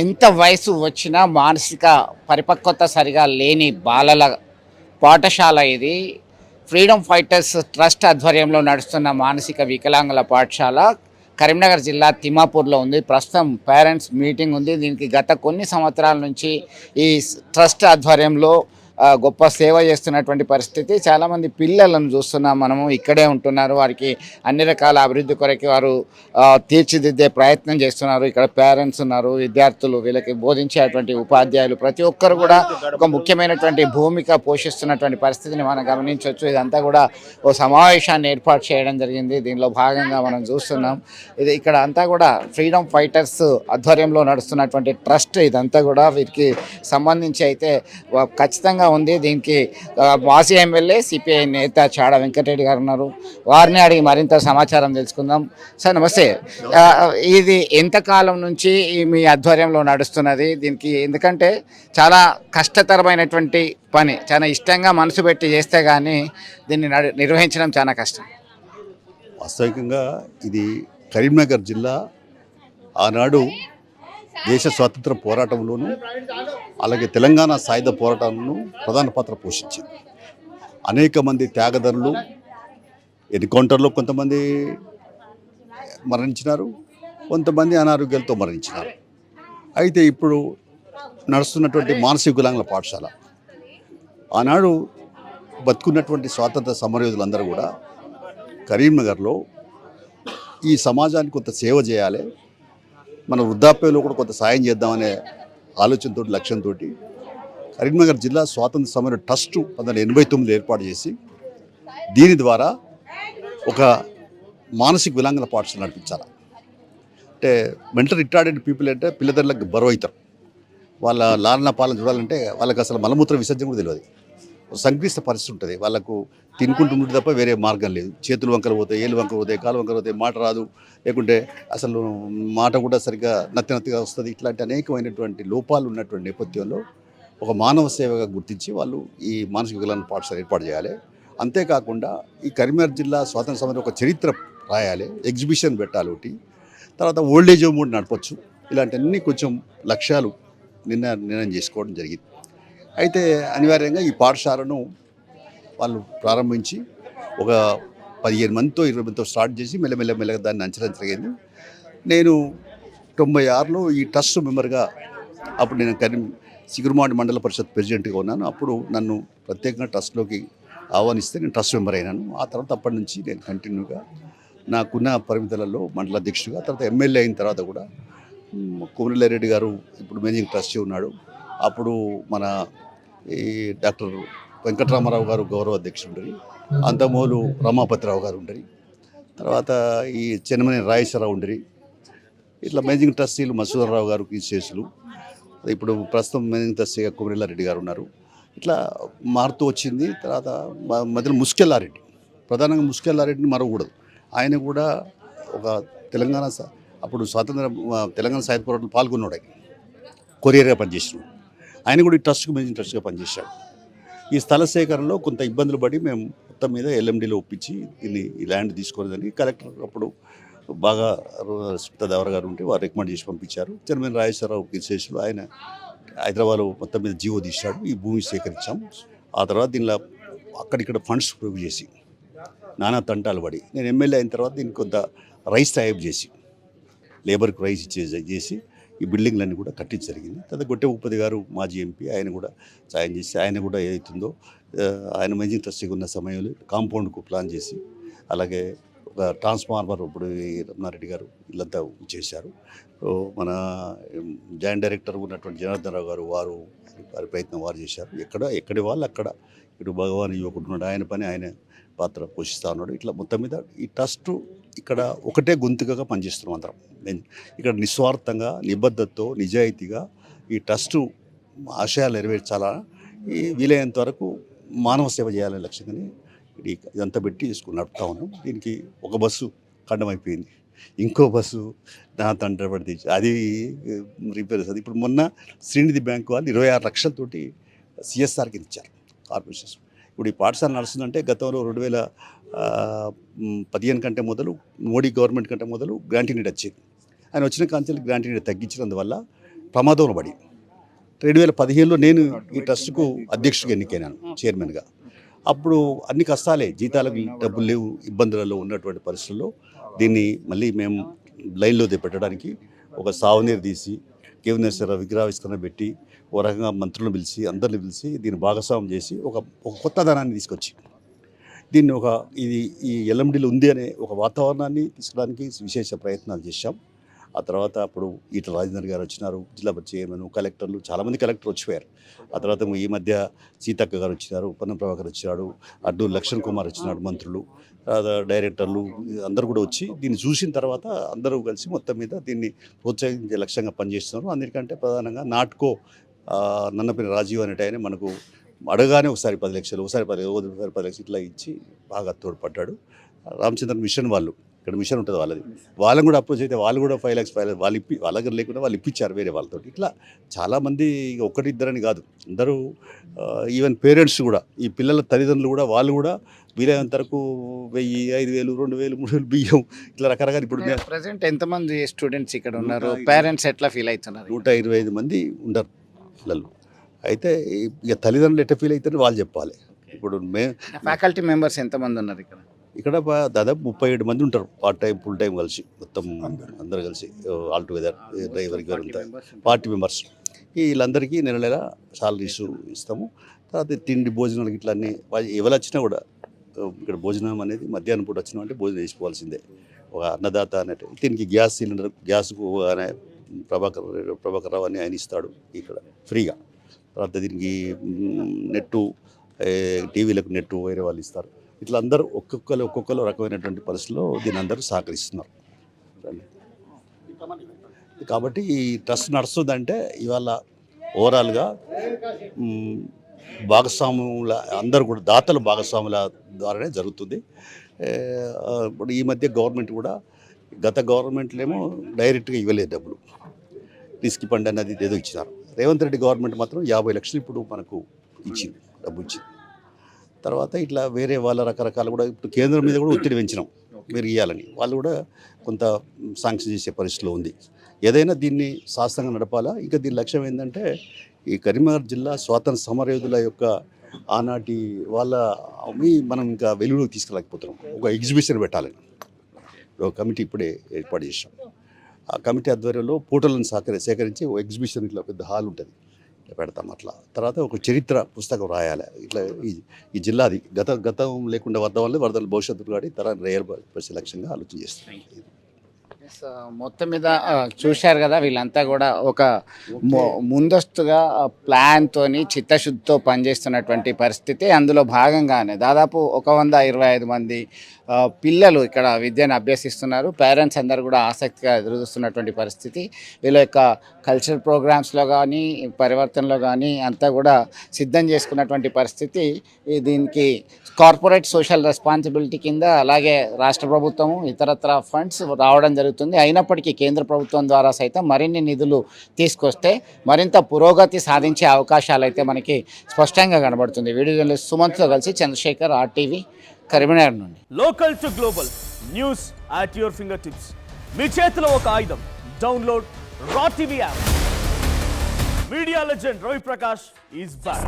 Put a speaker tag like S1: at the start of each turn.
S1: ఎంత వయసు వచ్చినా మానసిక పరిపక్వత సరిగా లేని బాలల పాఠశాల ఇది. ఫ్రీడమ్ ఫైటర్స్ ట్రస్ట్ ఆధ్వర్యంలో నడుస్తున్న మానసిక వికలాంగుల పాఠశాల కరీంనగర్ జిల్లా తిమ్మాపూర్లో ఉంది. ప్రస్తుతం పేరెంట్స్ మీటింగ్ ఉంది. దీనికి గత కొన్ని సంవత్సరాల నుంచి ఈ ట్రస్ట్ ఆధ్వర్యంలో గొప్ప సేవ చేస్తున్నటువంటి పరిస్థితి. చాలామంది పిల్లలను చూస్తున్నాం మనము, ఇక్కడే ఉంటున్నారు. వారికి అన్ని రకాల అభివృద్ధి కొరకు వారు తీర్చిదిద్దే ప్రయత్నం చేస్తున్నారు. ఇక్కడ పేరెంట్స్ ఉన్నారు, విద్యార్థులు, వీళ్ళకి బోధించేటువంటి ఉపాధ్యాయులు ప్రతి ఒక్కరు కూడా ఒక ముఖ్యమైనటువంటి భూమిక పోషిస్తున్నటువంటి పరిస్థితిని మనం గమనించవచ్చు. ఇదంతా కూడా ఓ సమావేశాన్ని ఏర్పాటు చేయడం జరిగింది. దీనిలో భాగంగా మనం చూస్తున్నాం. ఇది ఇక్కడ అంతా కూడా ఫ్రీడమ్ ఫైటర్స్ ఆధ్వర్యంలో నడుస్తున్నటువంటి ట్రస్ట్. ఇదంతా కూడా వీరికి సంబంధించి అయితే ఖచ్చితంగా ఉంది. దీనికి మాజీ ఎమ్మెల్యే సిపిఐ నేత చాడ వెంకటరెడ్డి గారు ఉన్నారు. వారిని అడిగి మరింత సమాచారం తెలుసుకుందాం. సార్ నమస్తే. ఇది ఎంతకాలం నుంచి మీ ఆధ్వర్యంలో నడుస్తున్నది? దీనికి ఎందుకంటే చాలా కష్టతరమైనటువంటి పని, చాలా ఇష్టంగా మనసు పెట్టి చేస్తే కానీ దీన్ని నిర్వహించడం చాలా కష్టం.
S2: వాస్తవికంగా ఇది కరీంనగర్ జిల్లా ఆనాడు దేశ స్వాతంత్ర పోరాటంలోనూ అలాగే తెలంగాణ సాయుధ పోరాటంలోనూ ప్రధాన పాత్ర పోషించింది. అనేక మంది త్యాగదనులు ఎన్కౌంటర్లో కొంతమంది మరణించినారు, కొంతమంది అనారోగ్యాలతో మరణించినారు. అయితే ఇప్పుడు నడుస్తున్నటువంటి మానసిక వికలాంగుల పాఠశాల ఆనాడు బతుకున్నటువంటి స్వాతంత్ర సమరయోధులందరూ కూడా కరీంనగర్లో ఈ సమాజానికి కొంత సేవ చేయాలి, మన వృద్ధాప్యంలో కూడా కొంత సాయం చేద్దామనే ఆలోచనతో లక్ష్యంతో కరీంనగర్ జిల్లా స్వాతంత్ర సమర ట్రస్ట్ 1989 ఏర్పాటు చేసి దీని ద్వారా ఒక మానసిక వికలాంగుల పాఠశాల నడిపించాలి. అంటే మెంటల్ రిటార్డెడ్ పీపుల్ అంటే పిల్లదలకు బరువు అవుతారు. వాళ్ళ లాలన పాలన చూడాలంటే వాళ్ళకి అసలు మలమూత్ర విసర్జన కూడా తెలియదు. సంక్లిష్ట పరిస్థితి ఉంటుంది. వాళ్ళకు తినుకుంటుంటే తప్ప వేరే మార్గం లేదు. చేతులు వంకలు పోతాయి, ఏళ్ళు వంకలు పోతాయి, కాలు వంకలు పోతాయి, మాట రాదు, లేకుంటే అసలు మాట కూడా సరిగ్గా నత్తిగా వస్తుంది. ఇట్లాంటి అనేకమైనటువంటి లోపాలు ఉన్నటువంటి నేపథ్యంలో ఒక మానవ సేవగా గుర్తించి వాళ్ళు ఈ మానసిక వికలాంగుల పాఠశాల ఏర్పాటు చేయాలి. అంతేకాకుండా ఈ కరీంనగర్ జిల్లా స్వాతంత్ర సమయంలో ఒక చరిత్ర రాయాలి, ఎగ్జిబిషన్ పెట్టాలి ఒకటి, తర్వాత ఓల్డేజ్ హోమ్ కూడా నడపచ్చు. ఇలాంటివన్నీ కొంచెం లక్ష్యాలు నిర్ణయం చేసుకోవడం జరిగింది. అయితే అనివార్యంగా ఈ పాఠశాలను వాళ్ళు ప్రారంభించి ఒక 15 మందితో 20 మందితో స్టార్ట్ చేసి మెల్లమెల్లగా దాన్ని అంచనా జరిగింది. నేను 96లో ఈ ట్రస్ట్ మెంబర్గా, అప్పుడు నేను సిగురుమాడి మండల పరిషత్ ప్రెసిడెంట్గా ఉన్నాను. అప్పుడు నన్ను ప్రత్యేకంగా ట్రస్ట్లోకి ఆహ్వానిస్తే నేను ట్రస్ట్ మెంబర్ అయినాను. ఆ తర్వాత అప్పటి నుంచి నేను కంటిన్యూగా నాకున్న పరిమితులలో మండల అధ్యక్షుడిగా, తర్వాత ఎమ్మెల్యే అయిన తర్వాత కూడా కోమరెల్లి గారు ఇప్పుడు మేనేజింగ్ ట్రస్టీ ఉన్నాడు. అప్పుడు మన ఈ డాక్టర్ వెంకటరామారావు గారు గౌరవ అధ్యక్షుడు ఉండరు, అంతమూలు రమాపతిరావు గారు ఉండరు, తర్వాత ఈ చెన్నమనేని రాజేశ్వరరావు ఉండరు, ఇట్లా మేనేజింగ్ ట్రస్టీలు మసూదరావు గారు కీసేసులు, ఇప్పుడు ప్రస్తుతం మేనేజింగ్ ట్రస్టీగా కోమరెల్లారెడ్డి గారు ఉన్నారు. ఇట్లా మారుతూ వచ్చింది. తర్వాత మధ్యలో ముస్కెల్లారెడ్డి, ప్రధానంగా ముస్కెల్లారెడ్డిని మరవకూడదు. ఆయన కూడా ఒక తెలంగాణ అప్పుడు తెలంగాణ సాహిత్య పోరాటంలో పాల్గొన్నాడు. ఆయన కొరియర్గా పనిచేసినాడు. ఆయన కూడా ఈ ట్రస్ట్కి మేనేజింగ్ ట్రస్ట్గా పనిచేశాడు. ఈ స్థల సేకరణలో కొంత ఇబ్బందులు పడి మేము మొత్తం మీద ఎల్ఎండిలో ఒప్పించి దీన్ని ఈ ల్యాండ్ తీసుకోలేదని కలెక్టర్ అప్పుడు బాగా స్మితాదేవర గారు ఉంటే వారు రికమెండ్ చేసి పంపించారు. చెన్నమనేని రాజేశ్వరరావు కీసేసులు ఆయన హైదరాబాద్లో మొత్తం మీద జీవో తీశాడు. ఈ భూమి సేకరించాం. ఆ తర్వాత దీనిలో అక్కడిక్కడ ఫండ్స్ ప్రొవ్యూ చేసి నానా తంటాలు పడి నేను ఎమ్మెల్యే అయిన తర్వాత దీనికి కొంత రైస్ టైప్ చేసి లేబర్కి రైస్ చేసి ఈ బిల్డింగ్లన్నీ కూడా కట్టించి జరిగింది. తర్వాత గొట్టె ఉపతి గారు మాజీ ఎంపీ, ఆయన కూడా సాయం చేసి ఆయన కూడా ఏదైతుందో ఆయన మేనేజింగ్ ట్రస్టీగా ఉన్న సమయంలో కాంపౌండ్కు ప్లాన్ చేసి, అలాగే ఒక ట్రాన్స్ఫార్మర్ ఇప్పుడు రమణారెడ్డి గారు వీళ్ళంతా చేశారు. మన జాయింట్ డైరెక్టర్ ఉన్నటువంటి జనార్దన్ రావు గారు వారి ప్రయత్నం వారు చేశారు. ఎక్కడి వాళ్ళు అక్కడ ఇటు భగవాన్ యువకుడు ఆయన పని ఆయన పాత్ర పోషిస్తూ ఉన్నాడు. ఇట్లా మొత్తం మీద ఈ ట్రస్ట్ ఇక్కడ ఒకటే గొంతుకగా పనిచేస్తున్నాం అందరం. ఇక్కడ నిస్వార్థంగా, నిబద్ధతతో, నిజాయితీగా ఈ ట్రస్టు ఆశయాలు నెరవేర్చాలా, ఈ వీలైనంత వరకు మానవ సేవ చేయాలనే లక్ష్యంగానే ఇదంతా పెట్టి నడుపుతా ఉన్నాం. దీనికి ఒక బస్సు ఖండమైపోయింది, ఇంకో బస్సు నా తండ్రి పడితే అది రిపేర్ అవుతుంది. ఇప్పుడు మొన్న శ్రీనిధి బ్యాంకు వాళ్ళు 26 లక్షలతోటి సిఎస్ఆర్కి ఇచ్చారు కార్పొరేషన్స్. ఇప్పుడు ఈ పాఠశాల నడుస్తుందంటే గతంలో 2015 కంటే మొదలు మోడీ గవర్నమెంట్ కంటే మొదలు గ్రాంటీ నీడ్ వచ్చేది. ఆయన వచ్చిన కాంచెలు గ్రాంటీ నీడ్ తగ్గించినందువల్ల ప్రమాదంలో పడి 2015లో నేను ఈ ట్రస్ట్కు అధ్యక్షుడిగా ఎన్నికైనాను, చైర్మన్గా. అప్పుడు అన్ని కష్టాలే, జీతాలకు డబ్బులు లేవు, ఇబ్బందులలో ఉన్నటువంటి పరిస్థితుల్లో దీన్ని మళ్ళీ మేము లైన్లో పెట్టడానికి ఒక సాగునీరు తీసి కేవనేశ్వర విగ్రహావిష్కరణ పెట్టి ఓ రకంగా మంత్రులను పిలిచి అందరిని పిలిచి దీన్ని భాగస్వామ్యం చేసి ఒక కొత్త ధనాన్ని తీసుకొచ్చి దీన్ని ఈ ఎల్ఎండిలో ఉంది అనే ఒక వాతావరణాన్ని తీసుకురావడానికి విశేష ప్రయత్నాలు చేశాం. ఆ తర్వాత అప్పుడు ఈటల రాజేందర్ గారు వచ్చినారు, జిల్లా పరిషత్ చైర్మన్, కలెక్టర్లు, చాలామంది కలెక్టర్ వచ్చిపోయారు. ఆ తర్వాత ఈ మధ్య సీతక్క గారు వచ్చినారు, పొన్నం ప్రభాకర్ వచ్చినాడు, అడ్డూరు లక్ష్మణ్ కుమార్ వచ్చినాడు, మంత్రులు, డైరెక్టర్లు అందరూ కూడా వచ్చి దీన్ని చూసిన తర్వాత అందరూ కలిసి మొత్తం మీద దీన్ని ప్రోత్సహించే లక్ష్యంగా పనిచేస్తున్నారు. అందరికంటే ప్రధానంగా నాట్కో నన్నపల్లి రాజీవ్ అనేట ఆయన మనకు అడగానే ఒకసారి 10 లక్షలు, ఒకసారి 10 లక్షలు ఇట్లా ఇచ్చి బాగా తోడ్పడ్డాడు. రామచంద్రన్ మిషన్ వాళ్ళు, ఇక్కడ మిషన్ ఉంటుంది వాళ్ళది, వాళ్ళని కూడా అప్రోచ్ అయితే వాళ్ళు కూడా 5 లక్షలు వాళ్ళు వాళ్ళ దగ్గర లేకుండా వాళ్ళు ఇప్పించారు వేరే వాళ్ళతో. ఇట్లా చాలామంది ఒకటి ఇద్దరని కాదు, అందరూ ఈవెన్ పేరెంట్స్ కూడా, ఈ పిల్లల తల్లిదండ్రులు కూడా, వాళ్ళు కూడా వీలైనంత వరకు 1000, 5000, 2000, 3000 బియ్యం ఇట్లా రకరకాల. ఇప్పుడు
S1: ప్రజెంట్ ఎంతమంది స్టూడెంట్స్ ఇక్కడ ఉన్నారు, పేరెంట్స్ ఎట్లా ఫీల్ అవుతున్నారు?
S2: 125 మంది ఉండరు పిల్లలు. అయితే ఇక తల్లిదండ్రులు ఎట్లా ఫీల్ అవుతారని వాళ్ళు చెప్పాలి. ఇప్పుడు
S1: ఫ్యాకల్టీ మెంబర్స్ ఎంతమంది ఉన్నారు ఇక్కడ?
S2: ఇక్కడ దాదాపు 37 మంది ఉంటారు, పార్ట్ టైం ఫుల్ టైం కలిసి, మొత్తం అందరు కలిసి ఆల్ టుగెదర్, డ్రైవర్కి అంతా 40 మెంబర్స్. వీళ్ళందరికీ నెల సాలరీస్ ఇస్తాము. తర్వాత తిండి భోజనాలు ఇట్లా అన్నీ ఎవరు వచ్చినా కూడా ఇక్కడ భోజనం అనేది మధ్యాహ్నం పూట వచ్చినా అంటే భోజనం వేసుకోవాల్సిందే. ఒక అన్నదాత అన్నట్టు. దీనికి గ్యాస్ సిలిండర్, గ్యాస్కు అనే ప్రభాకర్ రావు అని ఆయన ఇస్తాడు ఇక్కడ ఫ్రీగా. తర్వాత దీనికి నెట్టు, టీవీలకు నెట్టు వేరే వాళ్ళు ఇస్తారు. ఇట్లా అందరూ ఒక్కొక్కరు రకమైనటువంటి పరిస్థితుల్లో దీన్ని అందరూ సహకరిస్తున్నారు. కాబట్టి ఈ ట్రస్ట్ నడుస్తుందంటే ఇవాళ ఓవరాల్గా భాగస్వాముల అందరూ కూడా దాతల భాగస్వాముల ద్వారానే జరుగుతుంది. ఇప్పుడు ఈ మధ్య గవర్నమెంట్ కూడా, గత గవర్నమెంట్లో ఏమో డైరెక్ట్గా ఇవ్వలేదు డబ్బులు, రిస్క్ ఫండ్ అనేది ఏదో ఇచ్చినారు. రేవంత్ రెడ్డి గవర్నమెంట్ మాత్రం 50 లక్షలు ఇప్పుడు మనకు ఇచ్చింది, డబ్బు ఇచ్చింది. తర్వాత ఇట్లా వేరే వాళ్ళ రకరకాల కూడా ఇప్పుడు కేంద్రం మీద కూడా ఒత్తిడి పెంచినాం మీరు ఇవ్వాలని, వాళ్ళు కూడా కొంత శాంక్షన్ చేసే పరిస్థితిలో ఉంది. ఏదైనా దీన్ని శాస్త్రంగా నడపాలా. ఇంకా దీని లక్ష్యం ఏంటంటే ఈ కరీంనగర్ జిల్లా స్వాతంత్ర సమరయోధుల యొక్క ఆనాటి వాళ్ళ మనం ఇంకా వెలుగులోకి తీసుకురాకపోతున్నాం. ఒక ఎగ్జిబిషన్ పెట్టాలని ఒక కమిటీ ఇప్పుడే ఏర్పాటు చేసాం. ఆ కమిటీ ఆధ్వర్యంలో ఫోటోలను సేకరించి ఒక ఎగ్జిబిషన్, ఇట్లా పెద్ద హాల్ ఉంటుంది, పెడతాం. అట్లా తర్వాత ఒక చరిత్ర పుస్తకం రాయాలి. ఇట్లా ఈ జిల్లాది గతం లేకుండా వరదలు భవిష్యత్తు కాడి తరాన్ని రేయాల్సిన లక్ష్యంగా ఆలోచన చేస్తాం.
S1: మొత్తం మీద చూశారు కదా, వీళ్ళంతా కూడా ఒక ముందస్తుగా ప్లాన్తోని చిత్తశుద్ధితో పనిచేస్తున్నటువంటి పరిస్థితి. అందులో భాగంగానే దాదాపు 125 మంది పిల్లలు ఇక్కడ విద్యను అభ్యసిస్తున్నారు. పేరెంట్స్ అందరూ కూడా ఆసక్తిగా ఎదురుస్తున్నటువంటి పరిస్థితి. వీళ్ళ యొక్క కల్చరల్ ప్రోగ్రామ్స్లో కానీ పరివర్తనలో కానీ అంతా కూడా సిద్ధం చేసుకున్నటువంటి పరిస్థితి. దీనికి కార్పొరేట్ సోషల్ రెస్పాన్సిబిలిటీ కింద అలాగే రాష్ట్ర ప్రభుత్వం ఇతరత్ర ఫండ్స్ రావడం జరుగుతుంది. అయినప్పటికీ కేంద్ర ప్రభుత్వం ద్వారా సైతం మరిన్ని నిధులు తీసుకొస్తే మరింత పురోగతి సాధించే అవకాశాలు అయితే మనకి స్పష్టంగా కనబడుతుంది. వీడియో జర్నలిస్ట్ సుమంత్తో కలిసి చంద్రశేఖర్, RTV, కరీంనగర్ నుండి.
S3: Local to global news at your fingertips. మీ చేతిలో ఒక ఆయుధం. డౌన్లోడ్ రా TV app. Media legend Ravi Prakash is back.